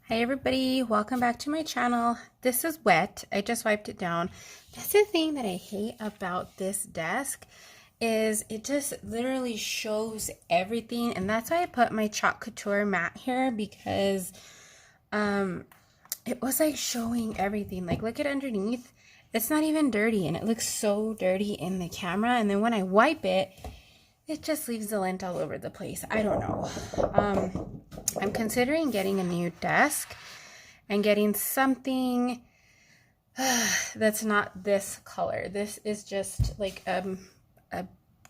Hi everybody, welcome back to my channel. This is wet. I just wiped it down. That's the thing that I hate about this desk is it just literally shows everything, and that's why I put my chalk couture mat here because it was like showing everything. Like look at underneath. It's not even dirty and it looks so dirty in the camera, and then when I wipe it, it just leaves the lint all over the place. I don't know. I'm considering getting a new desk and getting something that's not this color. This is just like a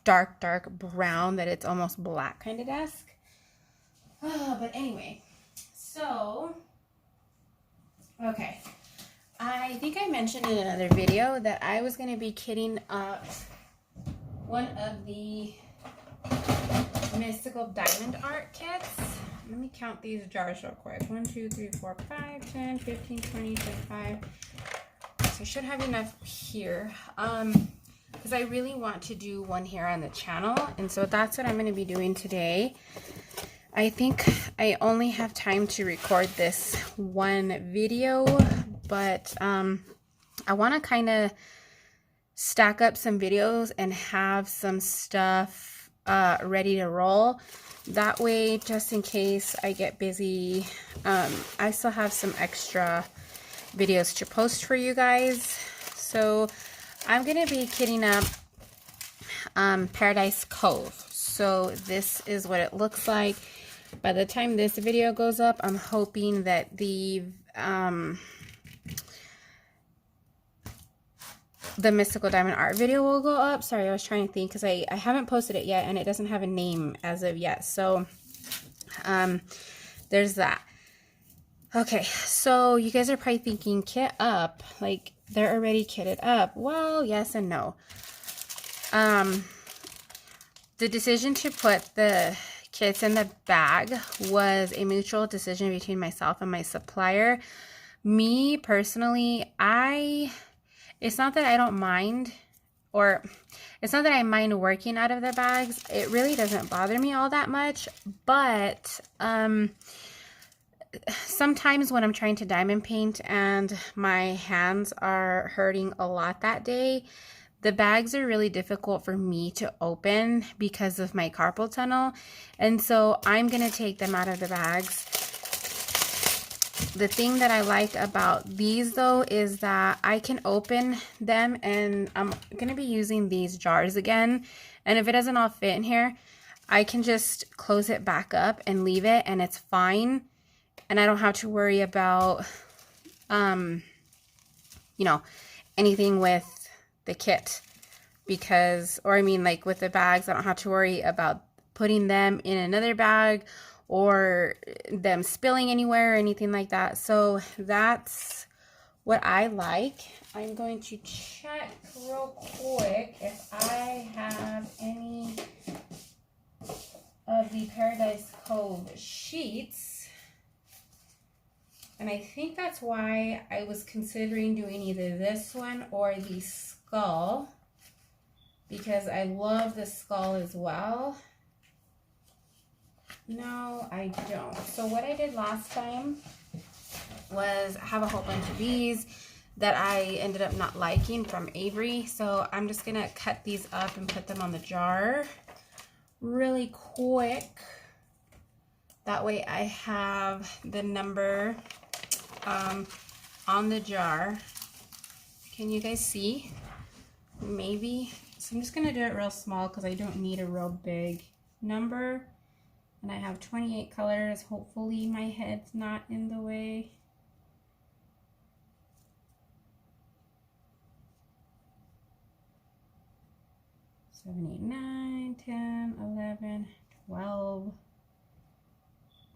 dark brown that it's almost black kind of desk. But anyway, so, okay. I think I mentioned in another video that I was going to be kitting up one of the mystical diamond art kits. Let me count these jars real quick. 1, 2, 3, 4, 5, 10, 15, 20, 25. So I should have enough here. Because I really want to do one here on the channel. And so that's what I'm going to be doing today. I think I only have time to record this one video, but I want to kind of stack up some videos and have some stuff ready to roll. That way, just in case I get busy, I still have some extra videos to post for you guys. So I'm going to be kitting up Paradise Cove. So this is what it looks like. By the time this video goes up, I'm hoping that the mystical diamond art video will go up. Sorry, I was trying to think because I haven't posted it yet and it doesn't have a name as of yet. So there's that. Okay, so you guys are probably thinking kit up, like they're already kitted up. Well, yes and no. The decision to put the kits in the bag was a mutual decision between myself and my supplier. Me personally, it's not that I don't mind, or it's not that I mind working out of the bags. It really doesn't bother me all that much, but sometimes when I'm trying to diamond paint and my hands are hurting a lot that day, the bags are really difficult for me to open because of my carpal tunnel, and so I'm going to take them out of the bags. The thing that I like about these though is that I can open them, and I'm going to be using these jars again, and if it doesn't all fit in here, I can just close it back up and leave it and it's fine, and I don't have to worry about you know, anything with the kit, because, or I mean like with the bags, I don't have to worry about putting them in another bag or them spilling anywhere or anything like that. So that's what I like. I'm going to check real quick if I have any of the Paradise Cove sheets. And I think that's why I was considering doing either this one or the skull, because I love the skull as well. No, I don't. So what I did last time was have a whole bunch of these that I ended up not liking from Avery. So I'm just going to cut these up and put them on the jar really quick. That way I have the number on the jar. Can you guys see? Maybe. So I'm just going to do it real small because I don't need a real big number. And I have 28 colors. Hopefully my head's not in the way. Seven, 8, 9, 10, 11, 12.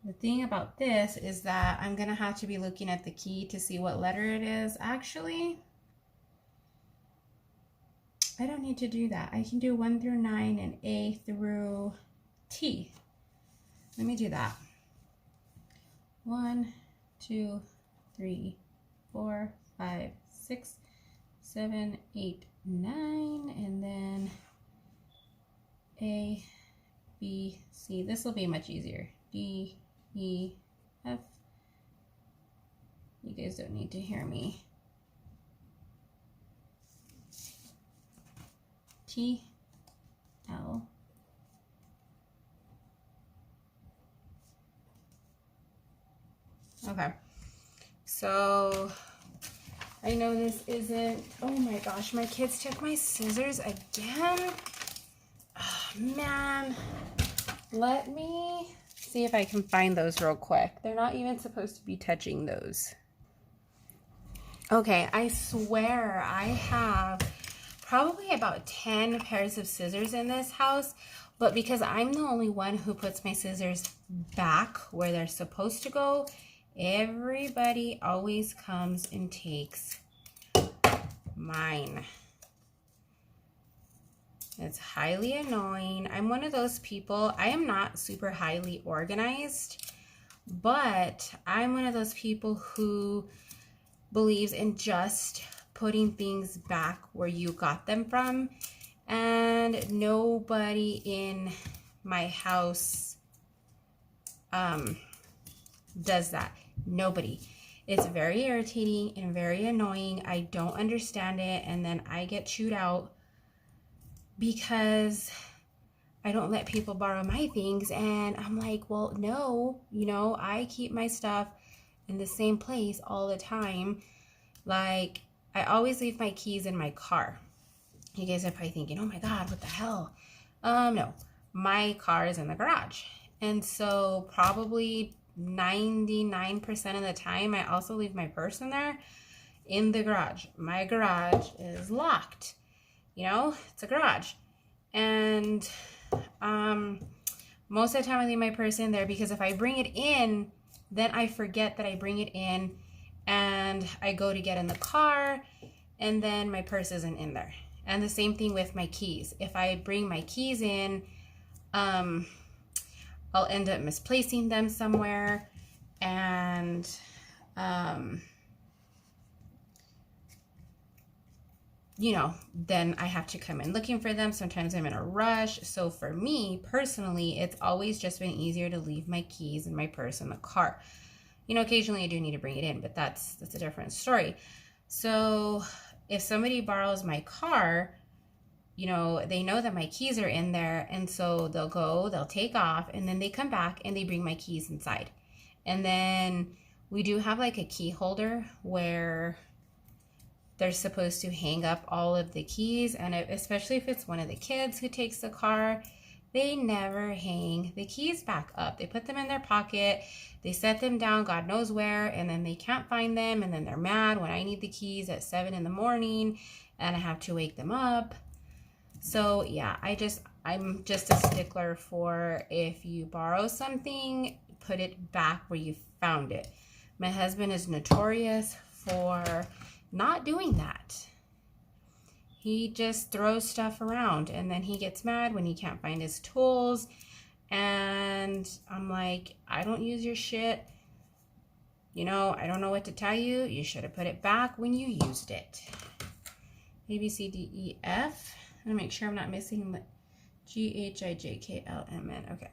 The thing about this is that I'm going to have to be looking at the key to see what letter it is. Actually, I don't need to do that. I can do 1 through 9 and A through T. Let me do that. 1, 2, 3, 4, 5, 6, 7, 8, 9, and then A, B, C. This will be much easier. D, E, F, You guys don't need to hear me. TL. Okay. So I know this isn't, oh my gosh, my kids took my scissors again. Oh, man. Let me see if I can find those real quick. They're not even supposed to be touching those. Okay, I swear I have probably about 10 pairs of scissors in this house, but because I'm the only one who puts my scissors back where they're supposed to go, everybody always comes and takes mine. It's highly annoying. I'm one of those people, I am not super highly organized, but I'm one of those people who believes in just putting things back where you got them from, and nobody in my house does that. Nobody. It's very irritating and very annoying. I don't understand it, and then I get chewed out because I don't let people borrow my things, and I'm like, well, no, you know, I keep my stuff in the same place all the time. Like, I always leave my keys in my car. You guys are probably thinking, oh my God, what the hell? No, my car is in the garage. And so probably 99% of the time, I also leave my purse in there in the garage. My garage is locked. You know, it's a garage. And most of the time I leave my purse in there because if I bring it in, then I forget that I bring it in and I go to get in the car and then my purse isn't in there. And the same thing with my keys. If I bring my keys in, I'll end up misplacing them somewhere, and you know, then I have to come in looking for them. Sometimes I'm in a rush. So for me personally, it's always just been easier to leave my keys and my purse in the car. You know, occasionally I do need to bring it in, but that's a different story. So if somebody borrows my car, you know, they know that my keys are in there, and so they'll go, they'll take off, and then they come back and they bring my keys inside. And then we do have like a key holder where they're supposed to hang up all of the keys, and especially if it's one of the kids who takes the car, they never hang the keys back up. They put them in their pocket, they set them down God knows where, and then they can't find them, and then they're mad when I need the keys at 7 in the morning and I have to wake them up. So yeah, I'm just a stickler for, if you borrow something, put it back where you found it. My husband is notorious for not doing that. He just throws stuff around, and then he gets mad when he can't find his tools, and I'm like, I don't use your shit. You know, I don't know what to tell you. You should have put it back when you used it. A, B, C, D, E, F. I'm gonna make sure I'm not missing the G, H, I, J, K, L, M, N. Okay.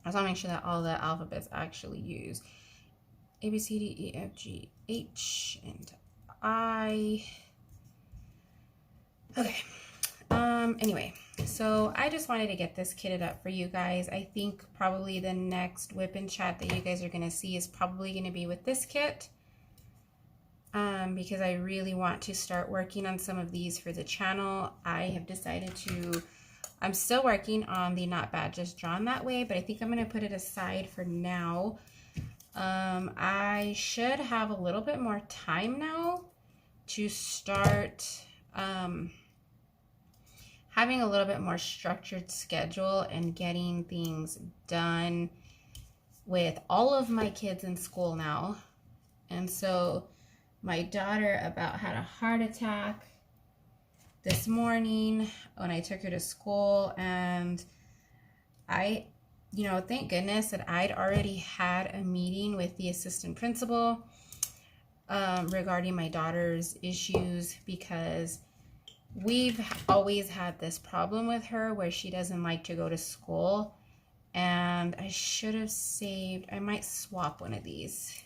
I just want to make sure that all the alphabets actually use A, B, C, D, E, F, G, H, and I. Okay. Anyway, so I just wanted to get this kitted up for you guys. I think probably the next whip and chat that you guys are going to see is probably going to be with this kit. Because I really want to start working on some of these for the channel. I have decided to, I'm still working on the Not Bad Just Drawn That Way, but I think I'm going to put it aside for now. I should have a little bit more time now to start having a little bit more structured schedule and getting things done with all of my kids in school now. And so my daughter had a heart attack this morning when I took her to school, and you know, thank goodness that I'd already had a meeting with the assistant principal regarding my daughter's issues, because we've always had this problem with her where she doesn't like to go to school. And I should have saved, I might swap one of these.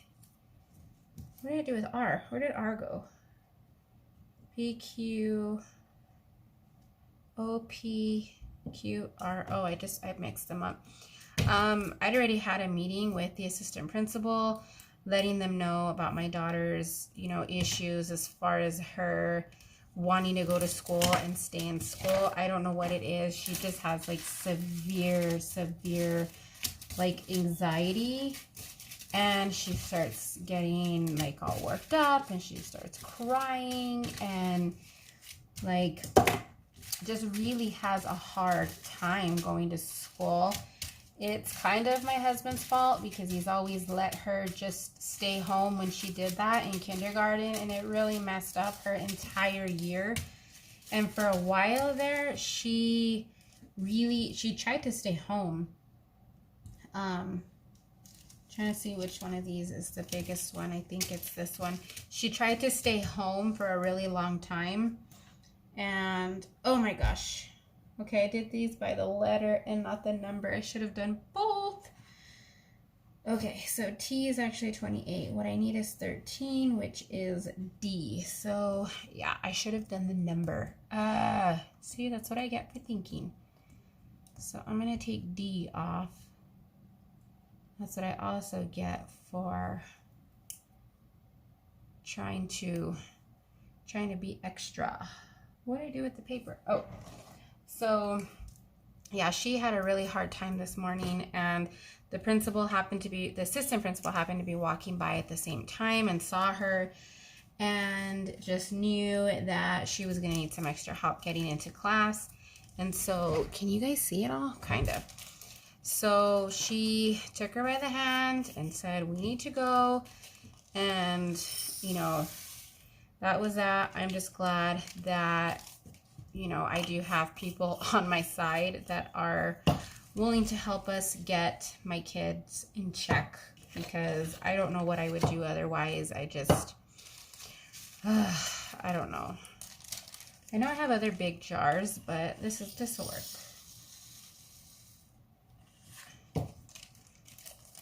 did I do with R? Where did R go? PQ, OPQR. Oh, I mixed them up. I'd already had a meeting with the assistant principal, letting them know about my daughter's, issues as far as her wanting to go to school and stay in school. I don't know what it is. She just has like severe like anxiety, and she starts getting like all worked up, and she starts crying, and like just really has a hard time going to school. It's kind of my husband's fault because he's always let her just stay home when she did that in kindergarten, and it really messed up her entire year. And for a while there, she tried to stay home. Trying to see which one of these is the biggest one. I think it's this one. She tried to stay home for a really long time. And oh my gosh. Okay, I did these by the letter and not the number. I should have done both. Okay, so T is actually 28. What I need is 13, which is D. So yeah, I should have done the number. See, that's what I get for thinking. So I'm gonna take D off. That's what I also get for trying to be extra. What did I do with the paper? Oh. So, yeah, she had a really hard time this morning, and the assistant principal happened to be walking by at the same time and saw her and just knew that she was going to need some extra help getting into class. And so, can you guys see it all? Kind of. So she took her by the hand and said, we need to go. And, that was that. I'm just glad that I do have people on my side that are willing to help us get my kids in check, because I don't know what I would do otherwise. I don't know. I know I have other big jars, but this will work.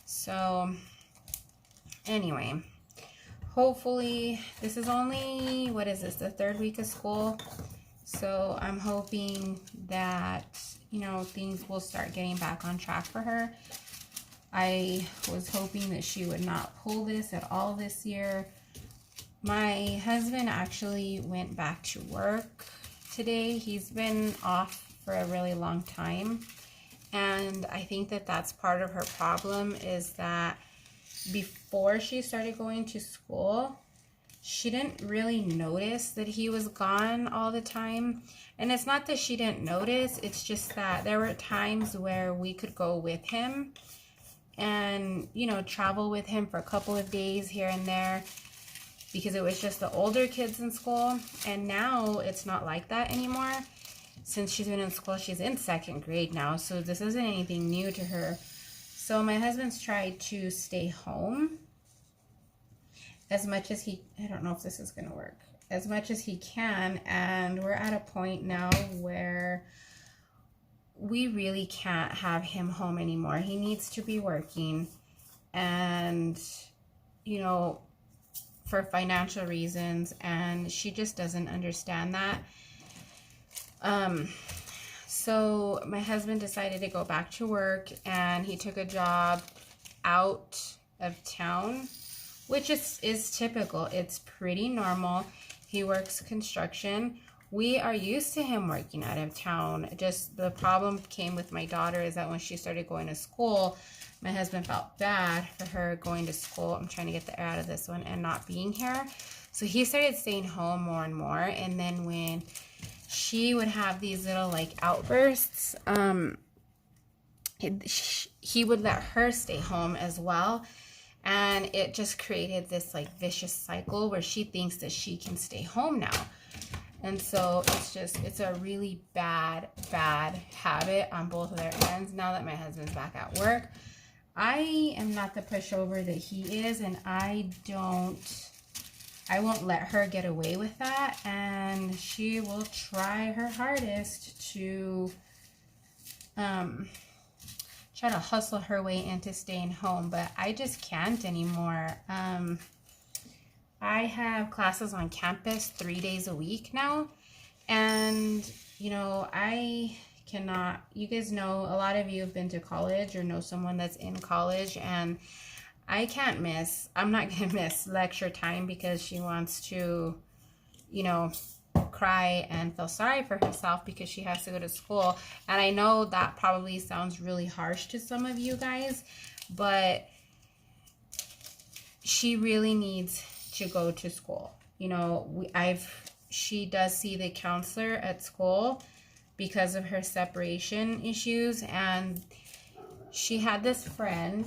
So anyway, hopefully this is only, what is this, the third week of school? So I'm hoping that, things will start getting back on track for her. I was hoping that she would not pull this at all this year. My husband actually went back to work today. He's been off for a really long time. And I think that that's part of her problem, is that before she started going to school, she didn't really notice that he was gone all the time. And it's not that she didn't notice, it's just that there were times where we could go with him and, travel with him for a couple of days here and there, because it was just the older kids in school. And now it's not like that anymore. Since she's been in school, she's in second grade now, so this isn't anything new to her. So my husband's tried to stay home as much as I don't know if this is going to work, as much as he can. And we're at a point now where we really can't have him home anymore. He needs to be working, and, for financial reasons, and she just doesn't understand that. So my husband decided to go back to work, and he took a job out of town, which is typical. It's pretty normal. He works construction. We are used to him working out of town. Just the problem came with my daughter is that when she started going to school, my husband felt bad for her going to school. I'm trying to get the air out of this one, and not being here. So he started staying home more and more. And then when she would have these little like outbursts, he would let her stay home as well. And it just created this like vicious cycle where she thinks that she can stay home now. And so it's a really bad habit on both of their ends. Now that my husband's back at work, I am not the pushover that he is, and I won't let her get away with that. And she will try her hardest to try to hustle her way into staying home, but I just can't anymore. I have classes on campus 3 days a week now. And, you know, I cannot, you guys know, a lot of you have been to college or know someone that's in college, and I can't miss, I'm not going to miss lecture time because she wants to, you know, cry and feel sorry for herself because she has to go to school. And I know that probably sounds really harsh to some of you guys, but she really needs to go to school. You know, she does see the counselor at school because of her separation issues, and she had this friend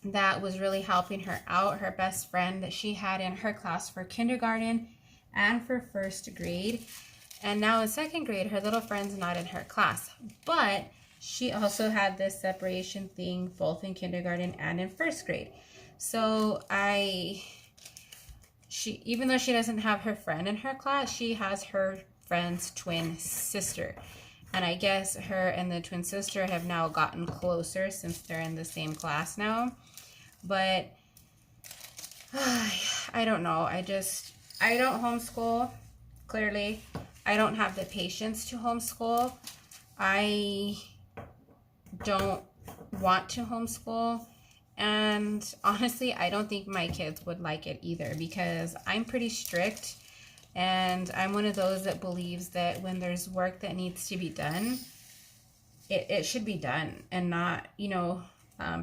that was really helping her out, her best friend that she had in her class for kindergarten and for first grade. And now in second grade, her little friend's not in her class, but she also had this separation thing both in kindergarten and in first grade. So even though she doesn't have her friend in her class, she has her friend's twin sister. And I guess her and the twin sister have now gotten closer since they're in the same class now. But I don't know. I don't homeschool, clearly. I don't have the patience to homeschool. I don't want to homeschool. And honestly, I don't think my kids would like it either because I'm pretty strict. And I'm one of those that believes that when there's work that needs to be done, it should be done and not, you know,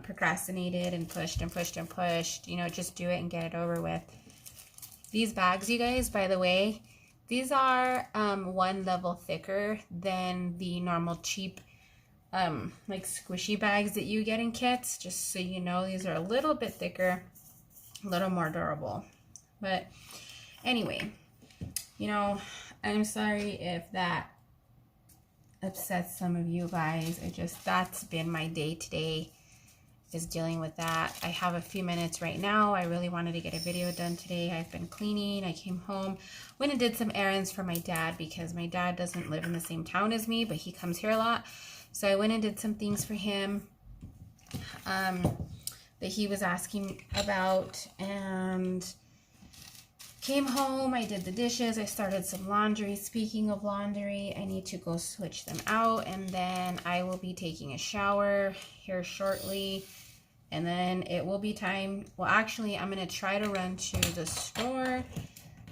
procrastinated and pushed and pushed and pushed. You know, just do it and get it over with. These bags, you guys, by the way, these are one level thicker than the normal cheap like squishy bags that you get in kits. Just so you know, these are a little bit thicker, a little more durable. But anyway, you know, I'm sorry if that upsets some of you guys. That's been my day today, is dealing with that. I have a few minutes right now. I really wanted to get a video done today. I've been cleaning. I came home, went and did some errands for my dad because my dad doesn't live in the same town as me, but he comes here a lot. So I went and did some things for him that he was asking about, and came home. I did the dishes. I started some laundry. Speaking of laundry, I need to go switch them out, and then I will be taking a shower here shortly, and then it will be time. Well, actually, I'm going to try to run to the store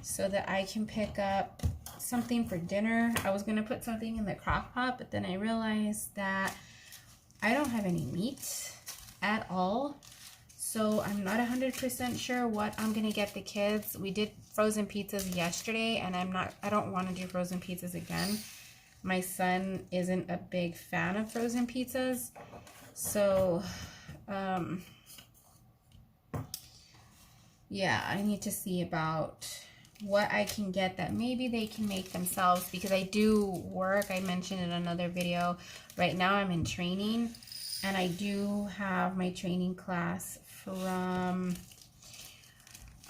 so that I can pick up something for dinner. I was going to put something in the crock pot, but then I realized that I don't have any meat at all. So I'm not 100% sure what I'm going to get the kids. We did frozen pizzas yesterday, and I don't want to do frozen pizzas again. My son isn't a big fan of frozen pizzas. So, yeah, I need to see about what I can get that maybe they can make themselves, because I do work. I mentioned in another video. Right now I'm in training, and I do have my training class from,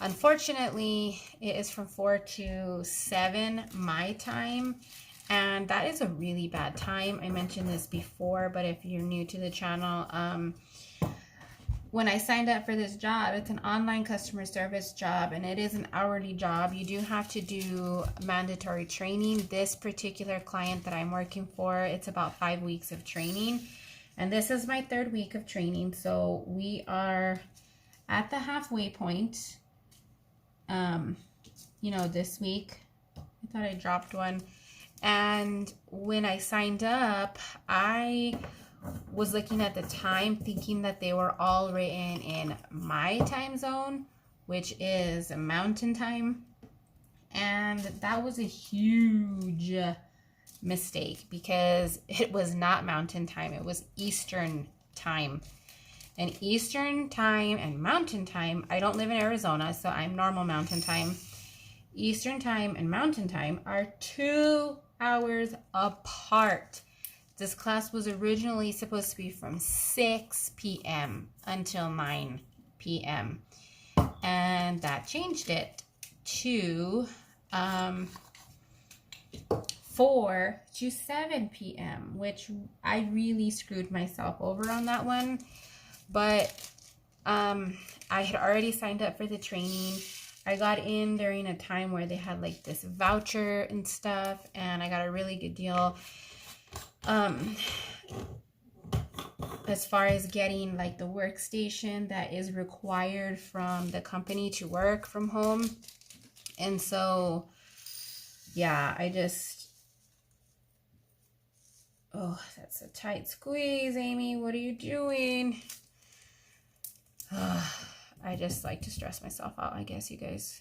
unfortunately, it is from 4 to 7 my time, and that is a really bad time. I mentioned this before, but if you're new to the channel, when I signed up for this job, it's an online customer service job, and it is an hourly job. You do have to do mandatory training. This particular client that I'm working for, it's about 5 weeks of training, and this is my 3rd week of training. So we are at the halfway point. You know, this week, I thought I dropped one. And when I signed up, I was looking at the time thinking that they were all written in my time zone, which is mountain time. And that was a huge mistake because it was not mountain time. It was Eastern time. And Eastern time and mountain time, I don't live in Arizona, so I'm normal mountain time. Eastern time and mountain time are 2 hours apart. This class was originally supposed to be from 6 p.m. until 9 p.m. And that changed it to 4 to 7 p.m., which I really screwed myself over on that one. But I had already signed up for the training. I got in during a time where they had like this voucher and stuff, and I got a really good deal. As far as getting like the workstation that is required from the company to work from home. And so, yeah, oh, that's a tight squeeze, Amy. What are you doing? I just like to stress myself out, I guess, you guys.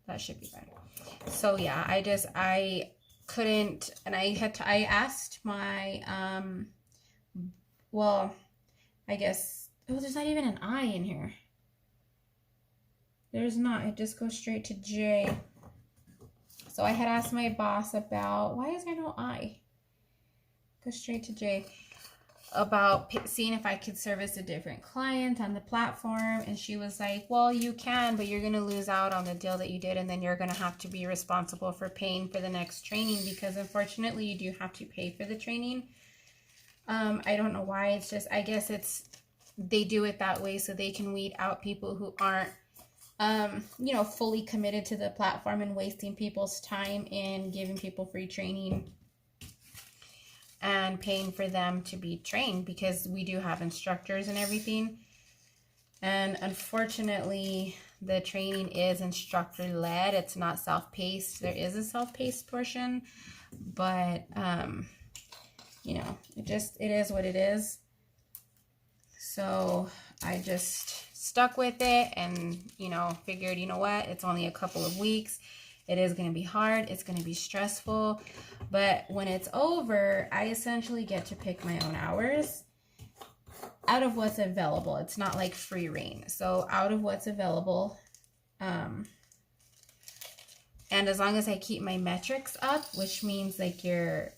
That should be fine. So yeah, I couldn't, and I asked my, well, I guess, oh, there's not even an I in here. There's not, it just goes straight to J. So I had asked my boss about, why is there no I? Go straight to J. About seeing if I could service a different client on the platform. And she was like, well, you can, but you're going to lose out on the deal that you did. And then you're going to have to be responsible for paying for the next training, because unfortunately you do have to pay for the training. I don't know why. It's just, I guess they do it that way so they can weed out people who aren't, you know, fully committed to the platform and wasting people's time and giving people free training and paying for them to be trained, because we do have instructors and everything. And unfortunately, the training is instructor led. It's not self-paced. There is a self-paced portion, but, you know, it is what it is. So I just stuck with it and, you know, figured, you know what, it's only a couple of weeks. It is going to be hard. It's going to be stressful. But when it's over, I essentially get to pick my own hours out of what's available. It's not like free reign. So out of what's available. And as long as I keep my metrics up, which means like your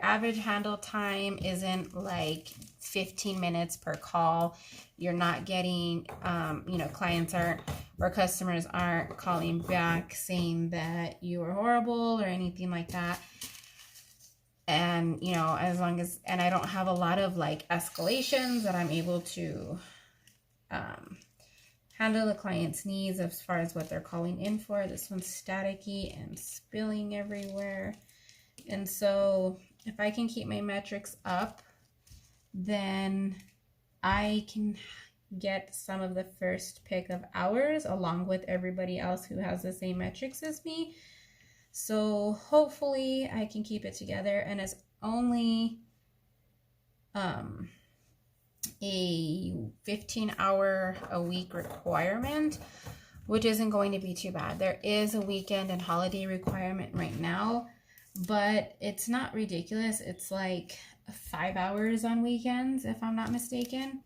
average handle time isn't like 15 minutes per call. You're not getting, you know, clients aren't, or customers aren't calling back saying that you were horrible or anything like that. And, you know, as long as, and I don't have a lot of like escalations, that I'm able to handle the client's needs as far as what they're calling in for. This one's staticky and spilling everywhere. And so if I can keep my metrics up, then I can get some of the first pick of hours along with everybody else who has the same metrics as me. So hopefully I can keep it together, and it's only a 15-hour a week requirement, which isn't going to be too bad. There is a weekend and holiday requirement right now, but it's not ridiculous. It's like 5 hours on weekends, if I'm not mistaken.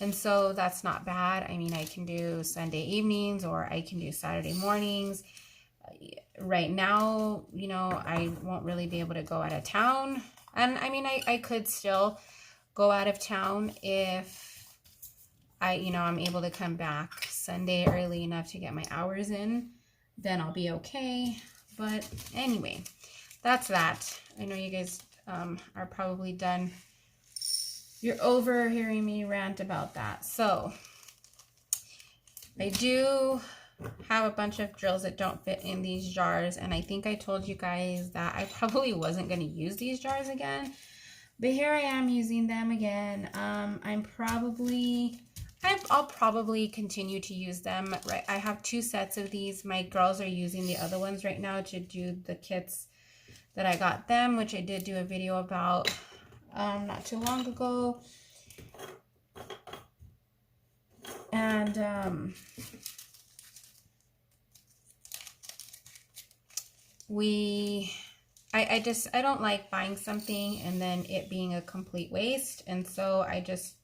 And so that's not bad. I mean, I can do Sunday evenings or I can do Saturday mornings. Right now, you know, I won't really be able to go out of town. And I mean, I could still go out of town if I'm able to come back Sunday early enough to get my hours in, then I'll be okay. But anyway, that's that. I know you guys are probably done. You're over hearing me rant about that. So I do have a bunch of drills that don't fit in these jars, and I think I told you guys that I probably wasn't going to use these jars again, but here I am using them again. I'll probably continue to use them. Right, I have 2 sets of these. My girls are using the other ones right now to do the kits that I got them, which I did do a video about not too long ago. And I don't like buying something and then it being a complete waste. And so I just,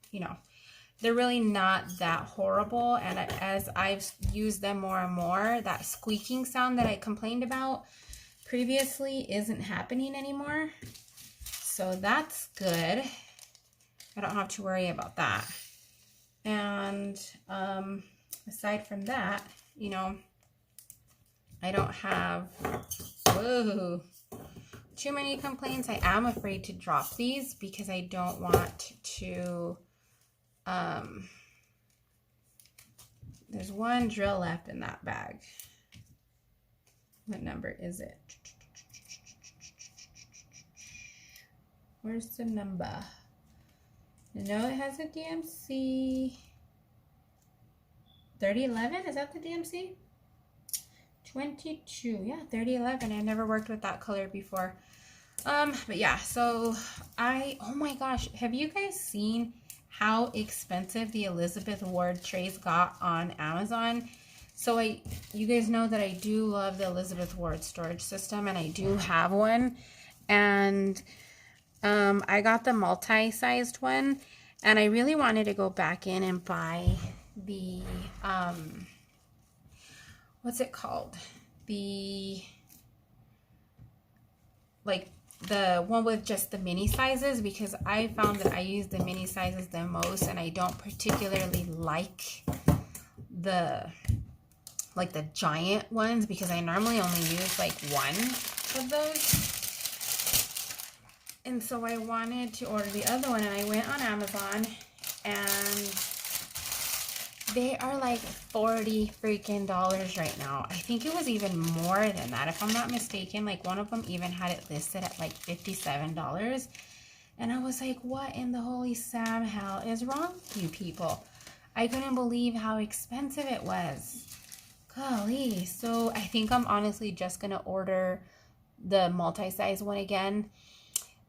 they're really not that horrible. And as I've used them more and more, that squeaking sound that I complained about previously isn't happening anymore. So that's good. I don't have to worry about that. And aside from that, I don't have too many complaints. I am afraid to drop these because I don't want to There's one drill left in that bag. What number is it? Where's the number? No, it has a DMC. 3011, is that the DMC? 22, yeah, 3011. I never worked with that color before. But yeah, so oh my gosh, have you guys seen how expensive the Elizabeth Ward trays got on Amazon? So you guys know that I do love the Elizabeth Ward storage system, and I do have one. And I got the multi-sized one, and I really wanted to go back in and buy the, what's it called? The one with just the mini sizes, because I found that I use the mini sizes the most, and I don't particularly like the giant ones, because I normally only use like one of those. And so I wanted to order the other one, and I went on Amazon, and they are like $40 freaking right now. I think it was even more than that, if I'm not mistaken. Like, one of them even had it listed at like $57. And I was like, what in the holy Sam hell is wrong with you people? I couldn't believe how expensive it was. Golly. So I think I'm honestly just going to order the multi-size one again,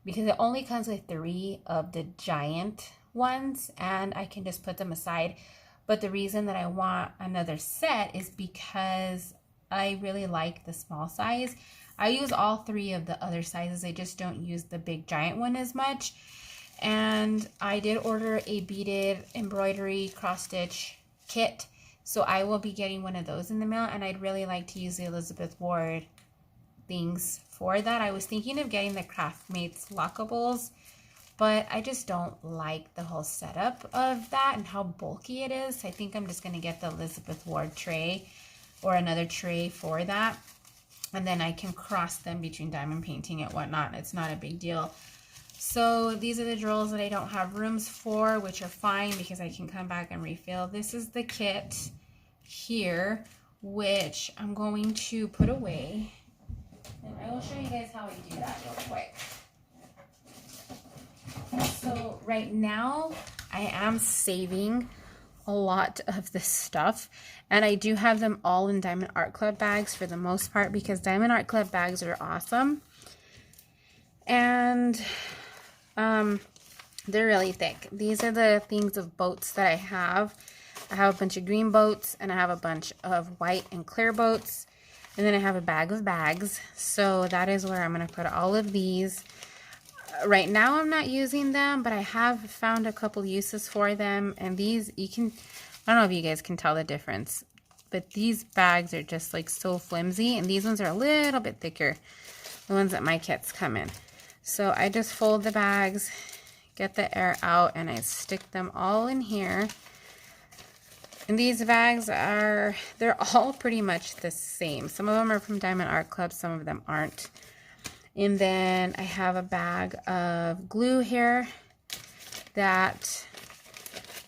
because it only comes with 3 of the giant ones, and I can just put them aside. But the reason that I want another set is because I really like the small size. I use all 3 of the other sizes. I just don't use the big giant one as much. And I did order a beaded embroidery cross stitch kit, so I will be getting one of those in the mail. And I'd really like to use the Elizabeth Ward things for that. I was thinking of getting the Craftmates lockables, but I just don't like the whole setup of that and how bulky it is. I think I'm just going to get the Elizabeth Ward tray or another tray for that. And then I can cross them between diamond painting and whatnot. It's not a big deal. So these are the drills that I don't have rooms for, which are fine because I can come back and refill. This is the kit here, which I'm going to put away. And I will show you guys how I do that real quick. So right now I am saving a lot of this stuff, and I do have them all in Diamond Art Club bags for the most part, because Diamond Art Club bags are awesome, and they're really thick. These are the things of boats that I have. I have a bunch of green boats, and I have a bunch of white and clear boats, and then I have a bag of bags. So that is where I'm going to put all of these. Right now I'm not using them, but I have found a couple uses for them. And these, I don't know if you guys can tell the difference, but these bags are just like so flimsy, and these ones are a little bit thicker, the ones that my kits come in. So I just fold the bags, get the air out, and I stick them all in here. And these bags they're all pretty much the same. Some of them are from Diamond Art Club, some of them aren't. And then I have a bag of glue here that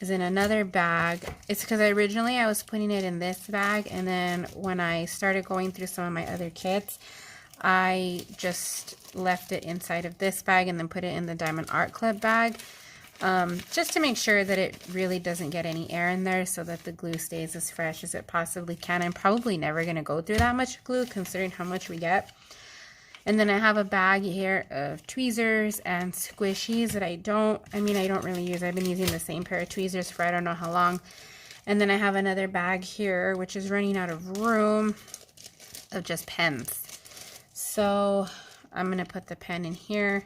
is in another bag. It's because originally I was putting it in this bag, and then when I started going through some of my other kits, I just left it inside of this bag and then put it in the Diamond Art Club bag. Just to make sure that it really doesn't get any air in there, so that the glue stays as fresh as it possibly can. I'm probably never going to go through that much glue considering how much we get. And then I have a bag here of tweezers and squishies that I don't really use. I've been using the same pair of tweezers for I don't know how long. And then I have another bag here, which is running out of room, of just pens. So I'm going to put the pen in here.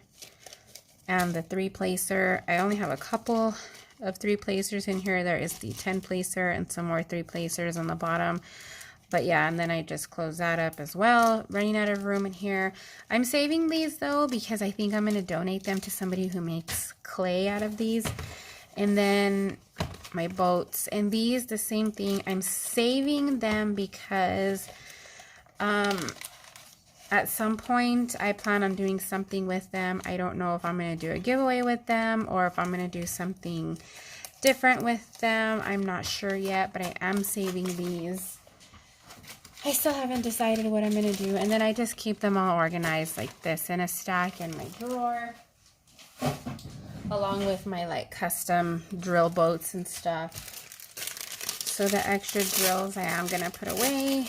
And the 3-placer, I only have a couple of 3-placers in here. There is the 10-placer and some more 3-placers on the bottom. But yeah, and then I just close that up as well. Running out of room in here. I'm saving these though, because I think I'm going to donate them to somebody who makes clay out of these. And then my boats. And these, the same thing. I'm saving them because at some point I plan on doing something with them. I don't know if I'm going to do a giveaway with them or if I'm going to do something different with them. I'm not sure yet, but I am saving these. I still haven't decided what I'm going to do. And then I just keep them all organized like this in a stack in my drawer. Along with my like custom drill boats and stuff. So the extra drills I am going to put away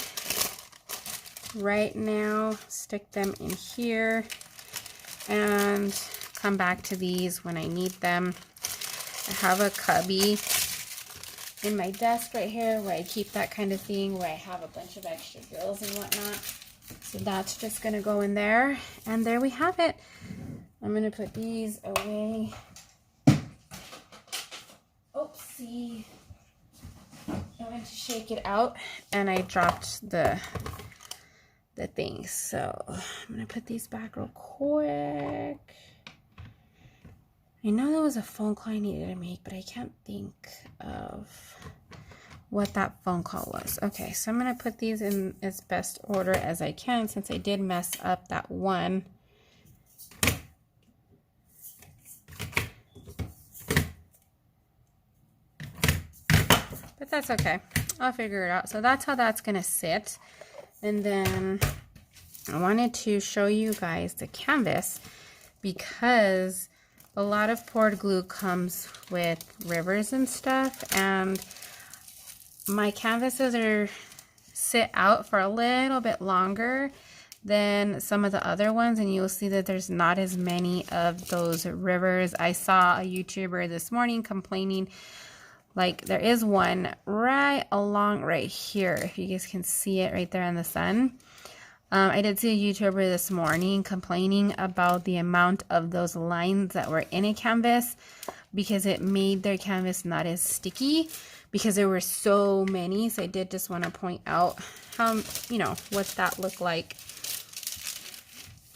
right now. Stick them in here. And come back to these when I need them. I have a cubby in my desk right here where I keep that kind of thing, where I have a bunch of extra drills and whatnot. So that's just going to go in there. And there we have it. I'm going to put these away. Oopsie. I went to shake it out and I dropped the thing. So I'm going to put these back real quick. I know there was a phone call I needed to make, but I can't think of what that phone call was. Okay, so I'm going to put these in as best order as I can since I did mess up that one. But that's okay. I'll figure it out. So that's how that's going to sit. And then I wanted to show you guys the canvas because a lot of poured glue comes with rivers and stuff, and my canvases sit out for a little bit longer than some of the other ones, and you'll see that there's not as many of those rivers. I saw a YouTuber this morning complaining, like there is one right along right here, if you guys can see it right there in the sun. I did see a YouTuber this morning complaining about the amount of those lines that were in a canvas because it made their canvas not as sticky because there were so many. So I did just want to point out how, you know, what that looked like.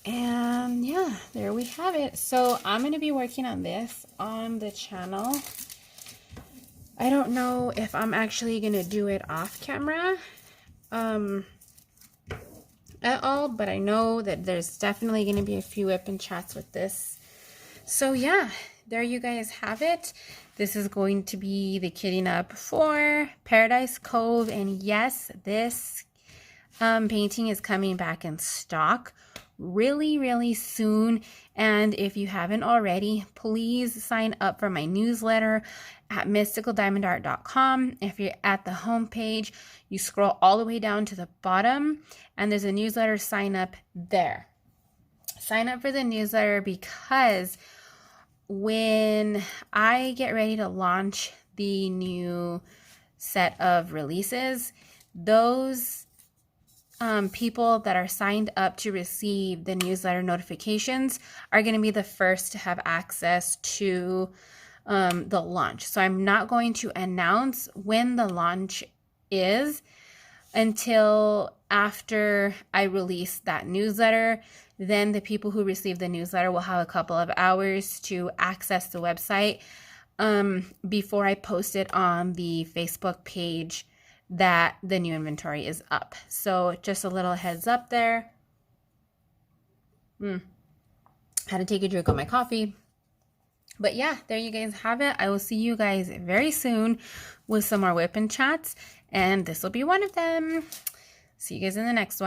And yeah, there we have it. So I'm going to be working on this on the channel. I don't know if I'm actually going to do it off camera. At all, but I know that there's definitely going to be a few whip and chats with this. So yeah, there you guys have it. This is going to be the kitting up for Paradise Cove, and yes, this painting is coming back in stock really soon. And if you haven't already, please sign up for my newsletter at mysticaldiamondart.com. If you're at the home page, you scroll all the way down to the bottom and there's a newsletter sign up there. Sign up for the newsletter because when I get ready to launch the new set of releases, those people that are signed up to receive the newsletter notifications are going to be the first to have access to the launch. So I'm not going to announce when the launch is until after I release that newsletter. Then the people who receive the newsletter will have a couple of hours to access the website before I post it on the Facebook page that the new inventory is up. So just a little heads up there. Had to take a drink of my coffee. But yeah, there you guys have it. I will see you guys very soon with some more whip and chats, and this will be one of them. See you guys in the next one.